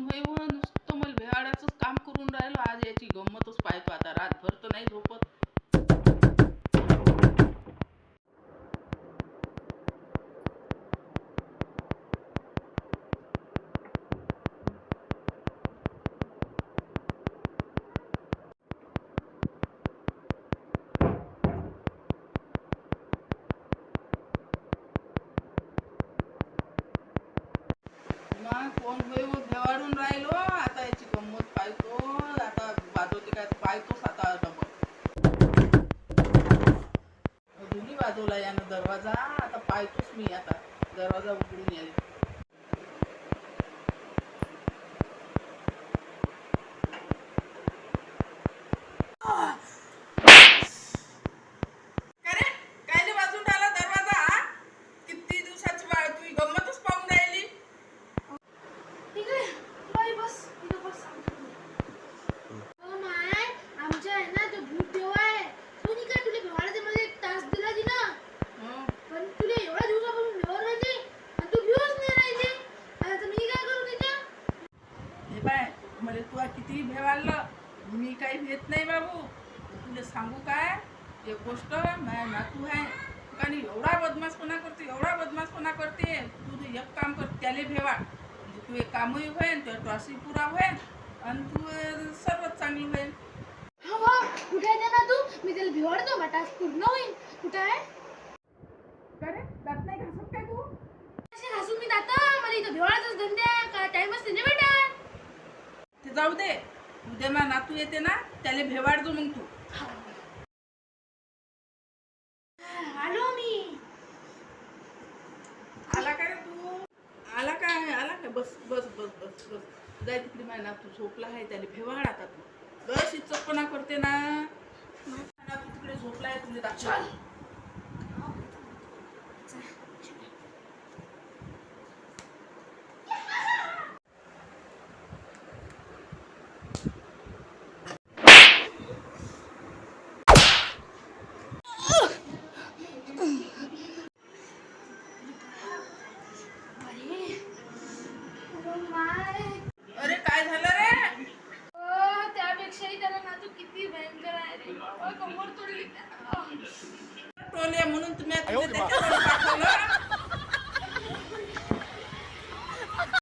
होय व नुसतं मला भेवाड्याचंच काम करून राहिलो. आज याची गंमतच पाहतो आता. रातभर तर नाही झोपत. मग कोण होय व भेवाडून राहिलो. आता याची गंमत पाहतो. आता वाजवते काय पाहतोच आता डबल. अजूनही वाजवला यानं दरवाजा. आता पाहतोच मी आता. दरवाजा उघडून यायला. अरे कायले वाजून राहिला दरवाजा? हा? किती दिवसाची वाट तुझी गंमतच पाहून राहिली. ठीक आहे बाई, बस इथं बस. माय आमच्या आहे ना तो भूत देव आहे. कोणी काय तुला भेवाड्याच्या मध्ये एक तास दिला की ना, पण तुला एवढ्या दिवसापासून भेवर राहिली आणि तू भिवच नाही राहिली. आता मी काय करू त्याच्या? हे बाय मला तुला किती भेवाडलं, मी काही भेट नाही बाबू. तुला सांगू काय एक गोष्ट, माझ्या नातू आहे आणि एवढा बदमाशपणा करते, एवढा बदमाशपणा करते. तू एक काम कर, त्याले भेवाड. म्हणजे तू एक कामही होईल, तुझ्या टॉसही पुरा होईल आणि तू सर्वच चांगली होईल. हा वा, कुठे आहे त्या ना तू? मी त्याला भिवाडतो, माझा टास्क पूर्ण होईल. कुठे आहे? काय रे दात नाही घासत काय तू? असे घासून मी जाता, मला इथं भिवाडाचाच धंदा आहे का? टाइमच नाही भेटा. ते जाऊ दे. उद्या ना नातू येते ना, त्याला भेवाड जो मग तू. आलो मी. आला का रे तू? आला काय? आला काय? बस बस बस बस बस. जाय तिकडे, माझ्या नातू झोपला आहे, त्याला भेवाड आता तू. बस इचकपणा करते ना. नातू तिकडे झोपला आहे, तुला दाखव. अरे काय झालं रे? त्यापेक्षाही त्याला नातू किती भयंकर आहे रे बाबा. कमर तोडली. टोले म्हणून तुम्ही पाठवलं.